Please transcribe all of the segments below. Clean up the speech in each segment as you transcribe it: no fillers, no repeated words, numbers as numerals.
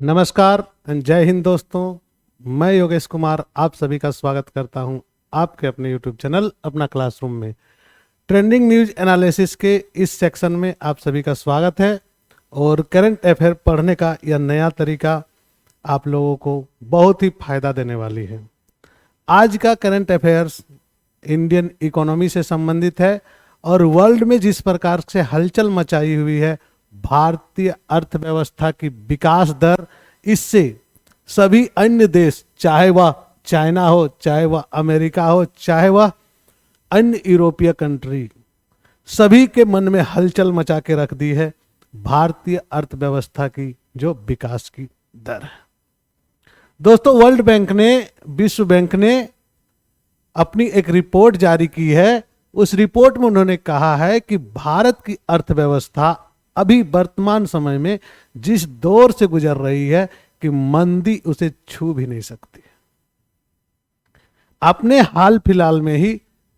नमस्कार एंड जय हिंद दोस्तों। मैं योगेश कुमार आप सभी का स्वागत करता हूं आपके अपने यूट्यूब चैनल अपना क्लासरूम में। ट्रेंडिंग न्यूज एनालिसिस के इस सेक्शन में आप सभी का स्वागत है और करंट अफेयर पढ़ने का यह नया तरीका आप लोगों को बहुत ही फायदा देने वाली है। आज का करंट अफेयर्स इंडियन इकोनॉमी से संबंधित है और वर्ल्ड में जिस प्रकार से हलचल मचाई हुई है भारतीय अर्थव्यवस्था की विकास दर, इससे सभी अन्य देश, चाहे वह चाइना हो, चाहे वह अमेरिका हो, चाहे वह अन्य यूरोपीय कंट्री, सभी के मन में हलचल मचा के रख दी है भारतीय अर्थव्यवस्था की जो विकास की दर है। दोस्तों, वर्ल्ड बैंक ने, विश्व बैंक ने अपनी एक रिपोर्ट जारी की है। उस रिपोर्ट में उन्होंने कहा है कि भारत की अर्थव्यवस्था अभी वर्तमान समय में जिस दौर से गुजर रही है कि मंदी उसे छू भी नहीं सकती। आपने हाल फिलहाल में ही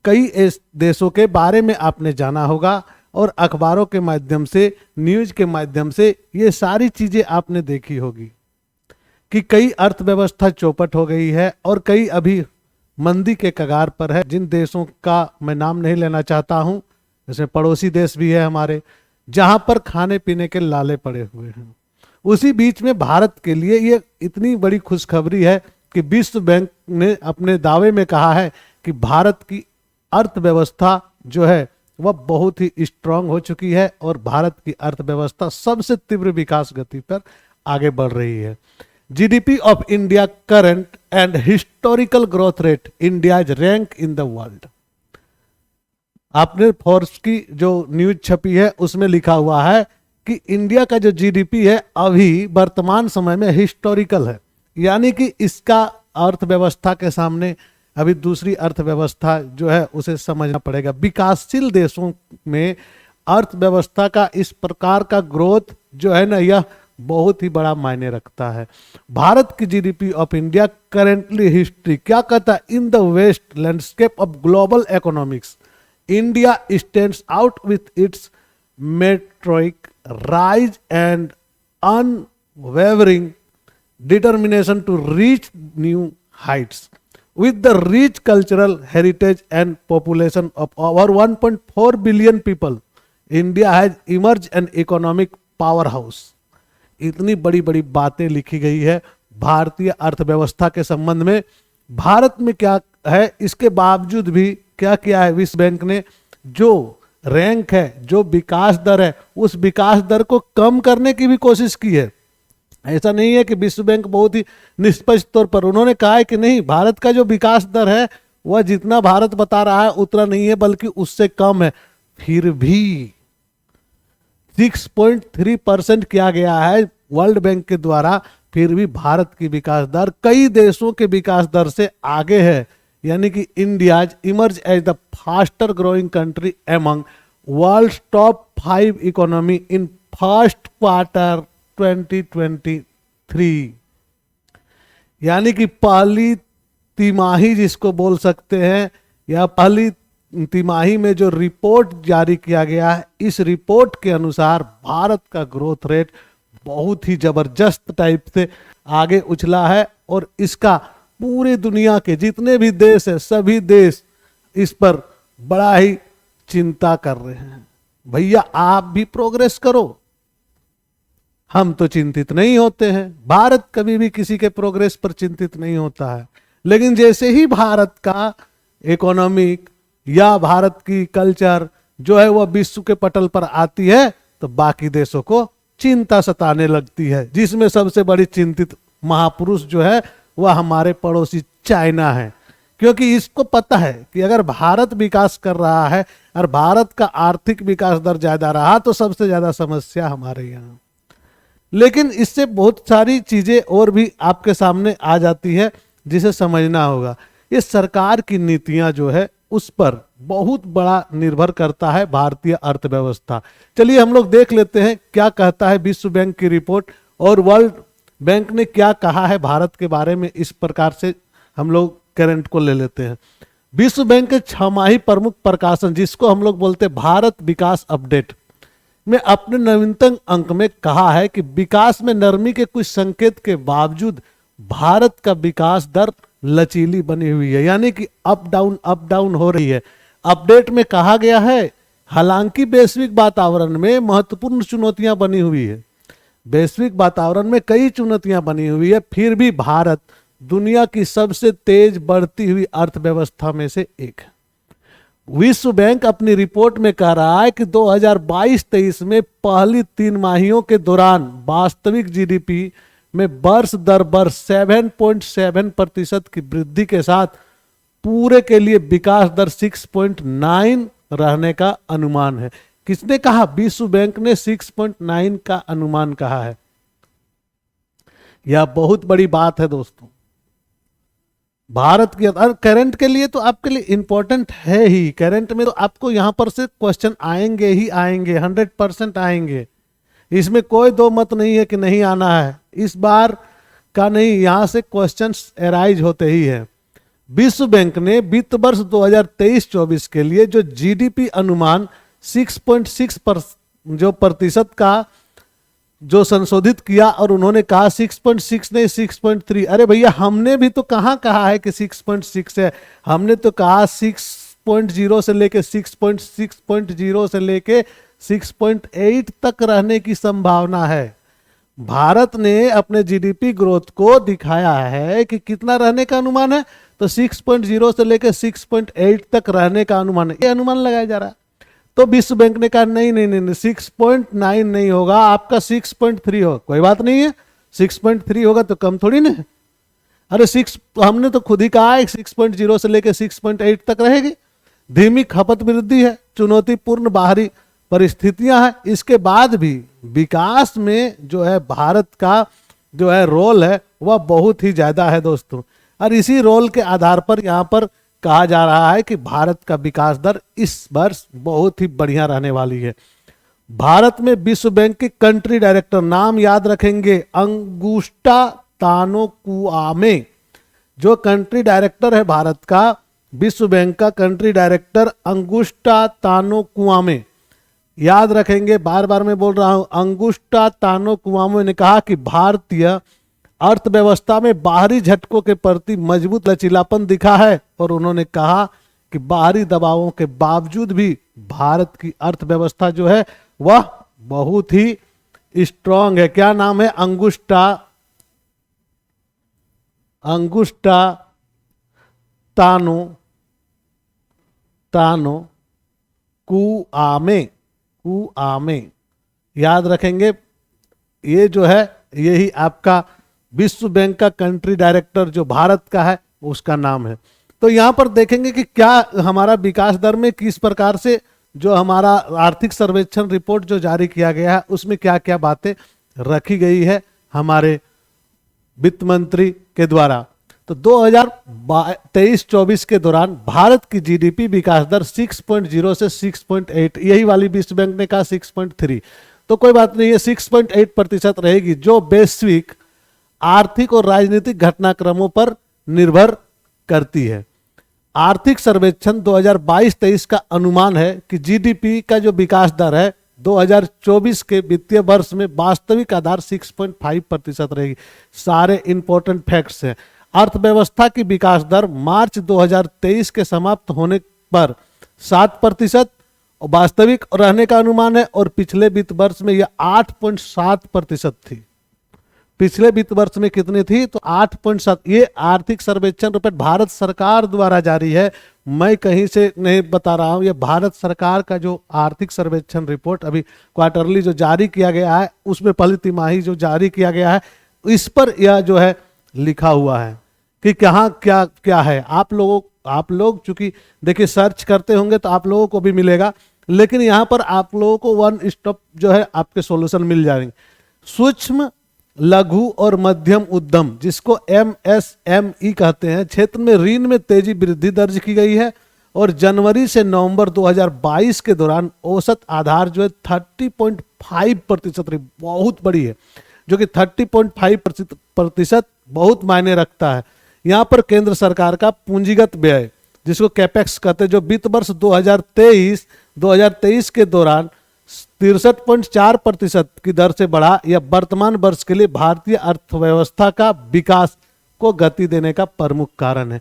कई देशों के बारे में आपने जाना होगा और अखबारों के माध्यम से, न्यूज के माध्यम से ये सारी चीजें आपने देखी होगी कि कई अर्थव्यवस्था चौपट हो गई है और कई अभी मंदी के कगार पर है। जिन देशों का मैं नाम नहीं लेना चाहता हूं, जैसे पड़ोसी देश भी है हमारे, जहां पर खाने पीने के लाले पड़े हुए हैं। उसी बीच में भारत के लिए ये इतनी बड़ी खुशखबरी है कि विश्व बैंक ने अपने दावे में कहा है कि भारत की अर्थव्यवस्था जो है वह बहुत ही स्ट्रांग हो चुकी है और भारत की अर्थव्यवस्था सबसे तीव्र विकास गति पर आगे बढ़ रही है। GDP of India current and historical growth rate, India is rank in the world. आपने फोर्ब्स की जो न्यूज छपी है उसमें लिखा हुआ है कि इंडिया का जो जीडीपी है अभी वर्तमान समय में हिस्टोरिकल है, यानी कि इसका अर्थव्यवस्था के सामने अभी दूसरी अर्थव्यवस्था जो है उसे समझना पड़ेगा। विकासशील देशों में अर्थव्यवस्था का इस प्रकार का ग्रोथ जो है ना, यह बहुत ही बड़ा मायने रखता है। भारत की GDP of India currently history क्या कहता है? In the west landscape of global economics India stands out with its meteoric rise and unwavering determination to reach new heights. With the rich cultural heritage and population of over 1.4 billion people, India has emerged an economic powerhouse. इतनी बड़ी बड़ी बातें लिखी गई है भारतीय अर्थव्यवस्था के संबंध में। भारत में क्या है, इसके बावजूद भी क्या किया है विश्व बैंक ने? जो रैंक है, जो विकास दर है, उस विकास दर को कम करने की भी कोशिश की है। ऐसा नहीं है कि विश्व बैंक बहुत ही निष्पक्ष तौर पर, उन्होंने कहा है कि नहीं, भारत का जो विकास दर है वह जितना भारत बता रहा है उतना नहीं है, बल्कि उससे कम है। फिर भी 6.3% किया गया है वर्ल्ड बैंक के द्वारा, फिर भी भारत की विकास दर कई देशों के विकास दर से आगे है। यानी कि India emerge as the faster growing country among world top 5 economy in first quarter 2023। यानी कि पहली तिमाही जिसको बोल सकते हैं, या पहली तिमाही में जो रिपोर्ट जारी किया गया है, इस रिपोर्ट के अनुसार भारत का ग्रोथ रेट बहुत ही जबरदस्त टाइप से आगे उछला है और इसका पूरे दुनिया के जितने भी देश है, सभी देश इस पर बड़ा ही चिंता कर रहे हैं। भैया आप भी प्रोग्रेस करो, हम तो चिंतित नहीं होते हैं। भारत कभी भी किसी के प्रोग्रेस पर चिंतित नहीं होता है, लेकिन जैसे ही भारत का इकोनॉमिक या भारत की कल्चर जो है वह विश्व के पटल पर आती है तो बाकी देशों को चिंता सताने लगती है, जिसमें सबसे बड़ी चिंतित महापुरुष जो है वह हमारे पड़ोसी चाइना है। क्योंकि इसको पता है कि अगर भारत विकास कर रहा है और भारत का आर्थिक विकास दर ज्यादा रहा तो सबसे ज्यादा समस्या हमारे यहाँ। लेकिन इससे बहुत सारी चीजें और भी आपके सामने आ जाती है जिसे समझना होगा। ये सरकार की नीतियां जो है उस पर बहुत बड़ा निर्भर करता है भारतीय अर्थव्यवस्था। चलिए हम लोग देख लेते हैं क्या कहता है विश्व बैंक की रिपोर्ट और वर्ल्ड बैंक ने क्या कहा है भारत के बारे में। इस प्रकार से हम लोग करंट को ले लेते हैं। विश्व बैंक के 6 माही प्रमुख प्रकाशन, जिसको हम लोग बोलते हैं भारत विकास अपडेट, में अपने नवीनतम अंक में कहा है कि विकास में नरमी के कुछ संकेत के बावजूद भारत का विकास दर लचीली बनी हुई है, यानी कि अप डाउन हो रही है। अपडेट में कहा गया है, हालांकि वैश्विक वातावरण में महत्वपूर्ण चुनौतियां बनी हुई है, वैश्विक वातावरण में कई चुनौतियां बनी हुई है, फिर भी भारत दुनिया की सबसे तेज बढ़ती हुई अर्थव्यवस्था में से एक है। विश्व बैंक अपनी रिपोर्ट में कह रहा है कि 2022-23 में पहली 3 माहियों के दौरान वास्तविक जीडीपी में वर्ष दर वर्ष 7.7% की वृद्धि के साथ पूरे के लिए विकास दर 6.9 रहने का अनुमान है। किसने कहा? विश्व बैंक ने 6.9 का अनुमान कहा है। यह बहुत बड़ी बात है दोस्तों भारत की। और करंट के लिए तो आपके लिए इंपॉर्टेंट है ही, करंट में तो आपको यहां पर से क्वेश्चन आएंगे ही आएंगे, 100% आएंगे, इसमें कोई दो मत नहीं है कि नहीं आना है। इस बार का नहीं, यहां से क्वेश्चंस एराइज होते ही है। विश्व बैंक ने वित्त वर्ष 2023-24 के लिए जो जीडीपी अनुमान 6.6 जो प्रतिशत का जो संशोधित किया, और उन्होंने कहा 6.6 नहीं 6.3। अरे भैया, हमने भी तो कहाँ कहा है कि 6.6 है, हमने तो कहा 6.0 से लेके 6.0 से लेके 6.8 तक रहने की संभावना है। भारत ने अपने जीडीपी ग्रोथ को दिखाया है कि कितना रहने का अनुमान है, तो 6.0 से लेके 6.8 तक रहने का अनुमान है, ये अनुमान लगाया जा रहा है। तो विश्व बैंक ने कहा नहीं नहीं नहीं, 6.9 नहीं होगा, आपका 6.3 होगा। कोई बात नहीं है, 6.3 होगा तो कम थोड़ी ना। अरे हमने तो खुद ही कहा है 6.0 से लेकर 6.8 तक रहेगी। धीमी खपत वृद्धि है, चुनौतीपूर्ण बाहरी परिस्थितियां हैं, इसके बाद भी विकास में जो है भारत का जो है रोल है वह बहुत ही ज्यादा है दोस्तों। और इसी रोल के आधार पर यहाँ पर कहा जा रहा है कि भारत का विकास दर इस वर्ष बहुत ही बढ़िया रहने वाली है। भारत में विश्व बैंक के कंट्री डायरेक्टर, नाम याद रखेंगे, अंगुष्टा तानोकुआमे, जो कंट्री डायरेक्टर है भारत का, विश्व बैंक का कंट्री डायरेक्टर अंगुष्टा तानोकुआमे, याद रखेंगे, बार बार मैं बोल रहा हूं, अंगुष्टा तानोकुआमे ने कहा कि भारतीय अर्थव्यवस्था में बाहरी झटकों के प्रति मजबूत लचीलापन दिखा है, और उन्होंने कहा कि बाहरी दबावों के बावजूद भी भारत की अर्थव्यवस्था जो है वह बहुत ही स्ट्रांग है। क्या नाम है? अंगुष्टा तानोकुआमे, याद रखेंगे। ये जो है यही आपका विश्व बैंक का कंट्री डायरेक्टर जो भारत का है उसका नाम है। तो यहां पर देखेंगे कि क्या हमारा विकास दर में किस प्रकार से जो हमारा आर्थिक सर्वेक्षण रिपोर्ट जो जारी किया गया है उसमें क्या क्या बातें रखी गई है हमारे वित्त मंत्री के द्वारा। तो 2023-24 के दौरान भारत की जीडीपी विकास दर 6.0 से 6.8, यही वाली विश्व बैंक ने कहा 6.3, तो कोई बात नहीं है, 6.8% रहेगी, जो वैश्विक आर्थिक और राजनीतिक घटनाक्रमों पर निर्भर करती है। आर्थिक सर्वेक्षण 2022-23 का अनुमान है कि जीडीपी का जो विकास दर है 2024 के वित्तीय वर्ष में वास्तविक आधार 6.5% रहेगी। सारे इंपॉर्टेंट फैक्ट्स हैं। अर्थव्यवस्था की विकास दर मार्च 2023 के समाप्त होने पर 7% वास्तविक रहने का अनुमान है, और पिछले वित्त वर्ष में यह 8.7% थी। पिछले वित्त वर्ष में कितनी थी? तो 8.7। ये आर्थिक सर्वेक्षण रिपोर्ट भारत सरकार द्वारा जारी है, मैं कहीं से नहीं बता रहा हूं। ये भारत सरकार का जो आर्थिक सर्वेक्षण रिपोर्ट अभी क्वार्टरली जो जारी किया गया है, उसमें पहली तिमाही जो जारी किया गया है, इस पर यह जो है लिखा हुआ है कि कहाँ क्या क्या है। आप लोग चूंकि देखिए सर्च करते होंगे तो आप लोगों को भी मिलेगा, लेकिन यहाँ पर आप लोगों को वन स्टॉप जो है आपके सॉल्यूशन मिल जाएंगे। सूक्ष्म लघु और मध्यम उद्यम, जिसको MSME कहते हैं, क्षेत्र में ऋण में तेजी वृद्धि दर्ज की गई है, और जनवरी से नवंबर 2022 के दौरान औसत आधार जो है 30.5% रही, बहुत बड़ी है, जो कि 30.5% बहुत मायने रखता है। यहाँ पर केंद्र सरकार का पूंजीगत व्यय, जिसको कैपेक्स कहते हैं, जो वित्त वर्ष 2023 के दौरान 63.4% की दर से बढ़ा। यह वर्तमान वर्ष के लिए भारतीय अर्थव्यवस्था का विकास को गति देने का प्रमुख कारण है।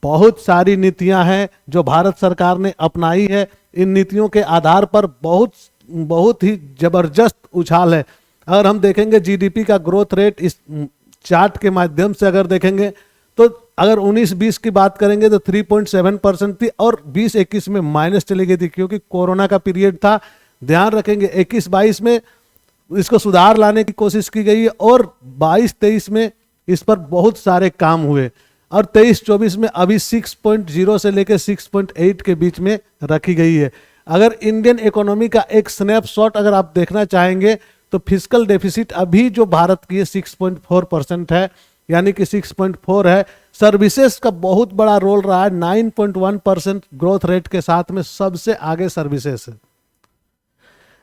बहुत सारी नीतियां हैं जो भारत सरकार ने अपनाई है। इन नीतियों के आधार पर बहुत ही जबरदस्त उछाल है। अगर हम देखेंगे जीडीपी का ग्रोथ रेट इस चार्ट के माध्यम से अगर देखेंगे तो अगर 19-20 की बात करेंगे तो 3.7% थी और 20-21 में माइनस चली गई थी क्योंकि कोरोना का पीरियड था। ध्यान रखेंगे 21-22 में इसको सुधार लाने की कोशिश की गई है और 22-23 में इस पर बहुत सारे काम हुए और 23-24 में अभी 6.0 से लेकर 6.8 के बीच में रखी गई है। अगर इंडियन इकोनॉमी का एक स्नैपशॉट अगर आप देखना चाहेंगे तो फिस्कल डेफिसिट अभी जो भारत की 6.4% है, यानी कि 6.4 है। सर्विसेज का बहुत बड़ा रोल रहा है, 9.1% ग्रोथ रेट के साथ में सबसे आगे सर्विसेज है।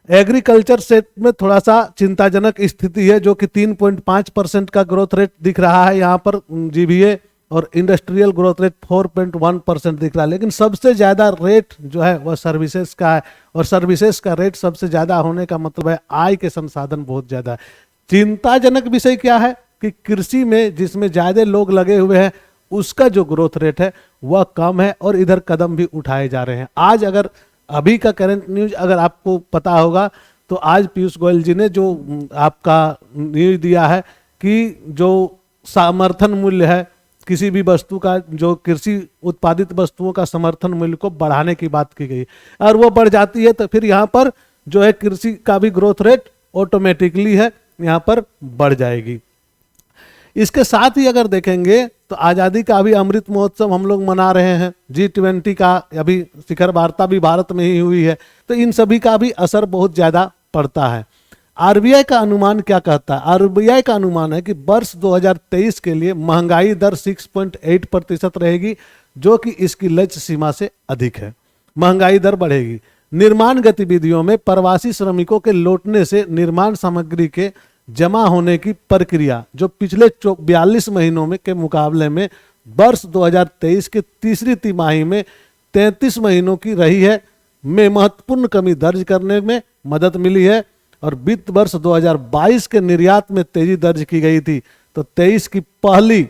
एग्रीकल्चर सेट में थोड़ा सा चिंताजनक स्थिति है जो कि 3.5% का ग्रोथ रेट दिख रहा है यहाँ पर जीबीए, और इंडस्ट्रियल ग्रोथ रेट 4.1% दिख रहा है। लेकिन सबसे ज्यादा रेट जो है वह सर्विसेज का है और सर्विसेज का रेट सबसे ज्यादा होने का मतलब है आय के संसाधन बहुत ज्यादा है। चिंताजनक विषय क्या है कि कृषि में जिसमें ज्यादा लोग लगे हुए हैं उसका जो ग्रोथ रेट है वह कम है और इधर कदम भी उठाए जा रहे हैं। आज अगर अभी का करंट न्यूज अगर आपको पता होगा तो आज पीयूष गोयल जी ने जो आपका न्यूज दिया है कि जो समर्थन मूल्य है किसी भी वस्तु का, जो कृषि उत्पादित वस्तुओं का समर्थन मूल्य को बढ़ाने की बात की गई और वो बढ़ जाती है तो फिर यहाँ पर जो है कृषि का भी ग्रोथ रेट ऑटोमेटिकली है यहाँ पर बढ़ जाएगी। इसके साथ ही अगर देखेंगे तो आज़ादी का अभी अमृत महोत्सव हम लोग मना रहे हैं, G20 का अभी शिखर वार्ता भी भारत में ही हुई है, तो इन सभी का भी असर बहुत ज़्यादा पड़ता है। आरबीआई का अनुमान क्या कहता है? आरबीआई का अनुमान है कि वर्ष 2023 के लिए महंगाई दर 6.8% रहेगी जो कि इसकी लक्ष्य सीमा से अधिक है। महंगाई दर बढ़ेगी। निर्माण गतिविधियों में प्रवासी श्रमिकों के लौटने से निर्माण सामग्री के जमा होने की प्रक्रिया जो पिछले 42 महीनों में के मुकाबले में वर्ष 2023 के तीसरी तिमाही में 33 महीनों की रही है में महत्वपूर्ण कमी दर्ज करने में मदद मिली है। और वित्त वर्ष 2022 के निर्यात में तेजी दर्ज की गई थी तो 23 की पहली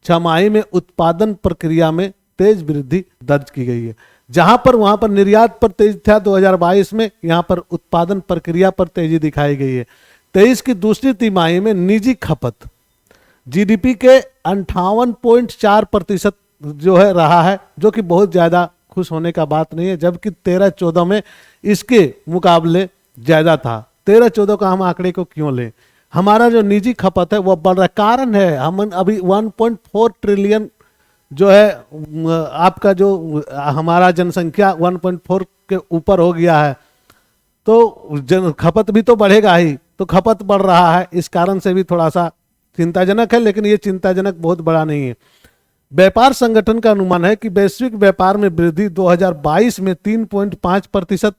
छमाही में उत्पादन प्रक्रिया में तेज वृद्धि दर्ज की गई है। जहां पर वहां पर निर्यात पर तेज था 2022 में, यहां पर उत्पादन प्रक्रिया पर तेजी दिखाई गई है। 23 की दूसरी तिमाही में निजी खपत जीडीपी के 58.4% जो है रहा है जो कि बहुत ज्यादा खुश होने का बात नहीं है, जबकि 13-14 में इसके मुकाबले ज्यादा था। 13-14 का हम आंकड़े को क्यों लें? हमारा जो निजी खपत है वह बढ़ रहा है। कारण है हम अभी 1.4 ट्रिलियन जो है आपका जो हमारा जनसंख्या 1.4 के ऊपर हो गया है तो खपत भी तो बढ़ेगा ही, तो खपत बढ़ रहा है, इस कारण से भी थोड़ा सा चिंताजनक है, लेकिन ये चिंताजनक बहुत बड़ा नहीं है। व्यापार संगठन का अनुमान है कि वैश्विक व्यापार में वृद्धि 2022 में 3.5%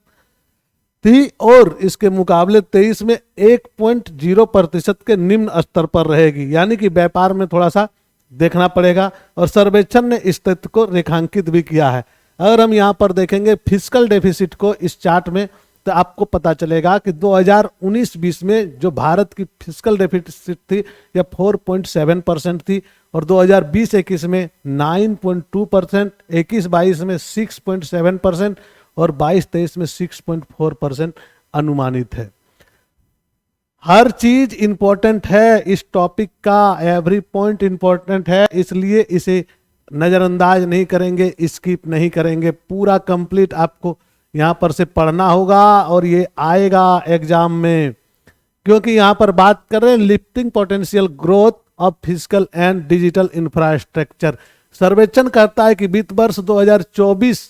थी और इसके मुकाबले 23 में 1.0% के निम्न स्तर पर रहेगी, यानी कि व्यापार में थोड़ा सा देखना पड़ेगा। और सर्वेक्षण ने इस तथ्य को रेखांकित भी किया है। अगर हम यहाँ पर देखेंगे फिस्कल डेफिसिट को इस चार्ट में तो आपको पता चलेगा कि 2019-20 में जो भारत की फिस्कल डेफिसिट थी यह 4.7% थी और 2020-21 में 9.2%, 21-22 में 6.7% और 22-23 में 6.4% अनुमानित है। हर चीज इंपॉर्टेंट है इस टॉपिक का, एवरी पॉइंट इंपॉर्टेंट है, इसलिए इसे नजरअंदाज नहीं करेंगे, स्किप नहीं करेंगे, पूरा कंप्लीट आपको यहाँ पर से पढ़ना होगा और ये आएगा एग्जाम में, क्योंकि यहाँ पर बात कर रहे हैं lifting potential growth of physical and digital infrastructure. सर्वेक्षण कहता है कि वित्त वर्ष 2024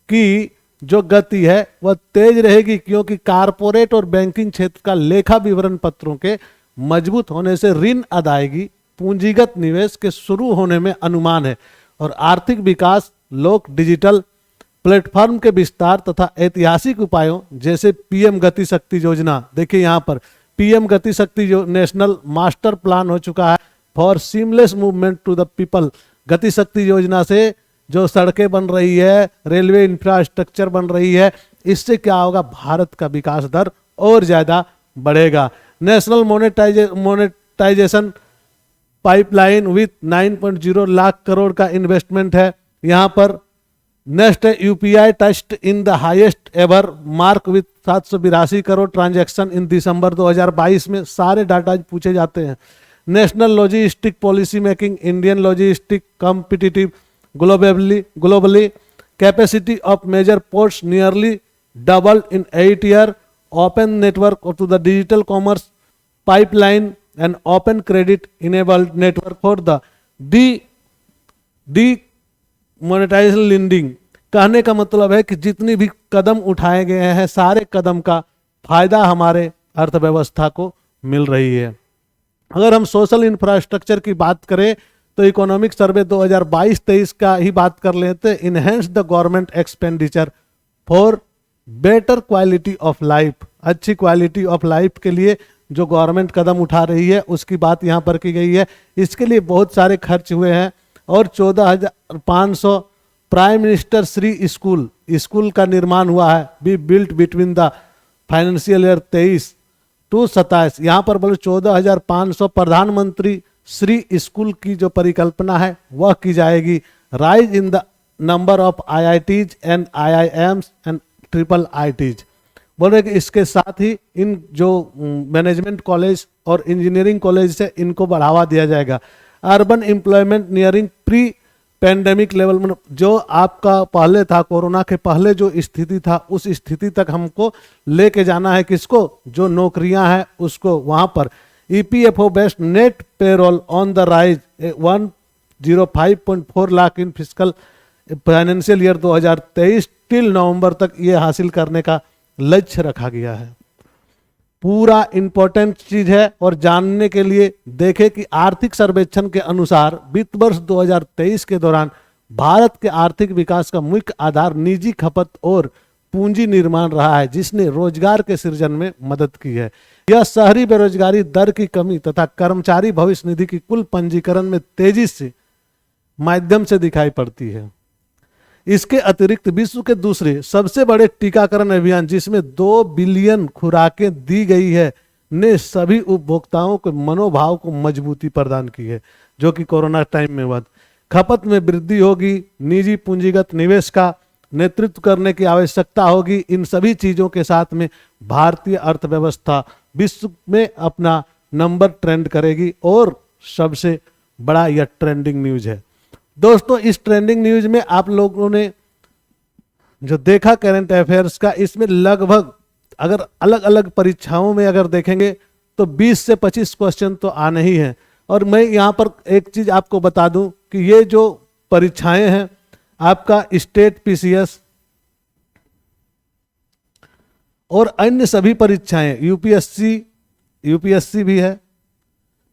की जो गति है वह तेज रहेगी क्योंकि कारपोरेट और बैंकिंग क्षेत्र का लेखा विवरण पत्रों के मजबूत होने से ऋण अदायगी, पूंजीगत निवेश के शुरू होने में अनुमान है और आर्थिक विकास, लोक डिजिटल प्लेटफॉर्म के विस्तार तथा ऐतिहासिक उपायों जैसे पीएम गति शक्ति योजना। देखिए यहाँ पर पीएम गति शक्ति जो नेशनल मास्टर प्लान हो चुका है for seamless movement to the people. Gati Shakti योजना से जो सड़कें बन रही है, रेलवे इंफ्रास्ट्रक्चर बन रही है, इससे क्या होगा, भारत का विकास दर और ज्यादा बढ़ेगा। National monetisation pipeline with 9.0 lakh crore का इन्वेस्टमेंट है। यहाँ पर नेक्स्ट है UPI touched in the highest ever mark with 782 crore transaction in December 2022 में। सारे डाटा पूछे जाते हैं। National logistic policy making, Indian logistic competitive globally, capacity of major ports nearly doubled in 8 year, open network to the digital commerce pipeline and open credit enabled network for the D monetization lending. कहने का मतलब है कि जितनी भी कदम उठाए गए हैं, सारे कदम का फायदा हमारे अर्थव्यवस्था को मिल रही है। अगर हम सोशल इंफ्रास्ट्रक्चर की बात करें तो इकोनॉमिक सर्वे 2022-23 का ही बात कर लेते। Enhance the government expenditure for better quality of life, अच्छी क्वालिटी ऑफ लाइफ के लिए जो गवर्नमेंट कदम उठा रही है उसकी बात यहाँ पर की गई है। इसके लिए बहुत सारे खर्च हुए हैं और 14,500 प्राइम मिनिस्टर श्री स्कूल का निर्माण हुआ है, be built between the financial year 23 to 27। यहाँ पर बोले 14,500 प्रधानमंत्री श्री स्कूल की जो परिकल्पना है वह की जाएगी। Rise in the number of IITs and IIMs and triple IITs। बोल रहे कि इसके साथ ही इन जो मैनेजमेंट कॉलेज और इंजीनियरिंग कॉलेज से इनको बढ़ावा दिया जाएगा। Urban employment nearing pre pandemic level, में जो आपका पहले था, कोरोना के पहले जो स्थिति था उस स्थिति तक हमको लेके जाना है। किसको? जो नौकरियां हैं उसको। वहां पर EPFO based net payroll on the rise 105.4 lakh in physical financial year 2023 till नवंबर तक ये हासिल करने का लक्ष्य रखा गया है। पूरा इंपॉर्टेंट चीज है और जानने के लिए देखें कि आर्थिक सर्वेक्षण के अनुसार वित्त वर्ष 2023 के दौरान भारत के आर्थिक विकास का मुख्य आधार निजी खपत और पूंजी निर्माण रहा है, जिसने रोजगार के सृजन में मदद की है। यह शहरी बेरोजगारी दर की कमी तथा कर्मचारी भविष्य निधि की कुल पंजीकरण में तेजी से माध्यम से दिखाई पड़ती है। इसके अतिरिक्त विश्व के दूसरे सबसे बड़े टीकाकरण अभियान, जिसमें 2 बिलियन खुराकें दी गई है, ने सभी उपभोक्ताओं के मनोभाव को मजबूती प्रदान की है, जो कि कोरोना टाइम में हुआ। खपत में वृद्धि होगी, निजी पूंजीगत निवेश का नेतृत्व करने की आवश्यकता होगी। इन सभी चीजों के साथ में भारतीय अर्थव्यवस्था विश्व में अपना नंबर ट्रेंड करेगी और सबसे बड़ा यह ट्रेंडिंग न्यूज है। दोस्तों, इस ट्रेंडिंग न्यूज में आप लोगों ने जो देखा करंट अफेयर्स का, इसमें लगभग अगर अलग अलग परीक्षाओं में अगर देखेंगे तो 20 से 25 क्वेश्चन तो आने ही हैं। और मैं यहाँ पर एक चीज आपको बता दूं कि ये जो परीक्षाएं हैं, आपका स्टेट PCS और अन्य सभी परीक्षाएं, यूपीएससी भी है,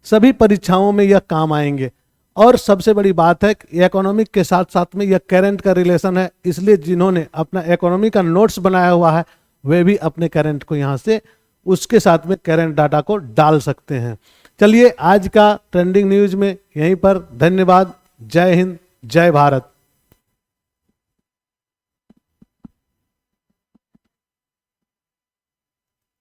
सभी परीक्षाओं में यह काम आएंगे। और सबसे बड़ी बात है कि इकोनॉमिक के साथ साथ में यह करंट का रिलेशन है, इसलिए जिन्होंने अपना इकोनॉमी का नोट्स बनाया हुआ है वे भी अपने करंट को यहाँ से उसके साथ में करंट डाटा को डाल सकते हैं। चलिए, आज का ट्रेंडिंग न्यूज में यहीं पर। धन्यवाद। जय हिंद, जय भारत।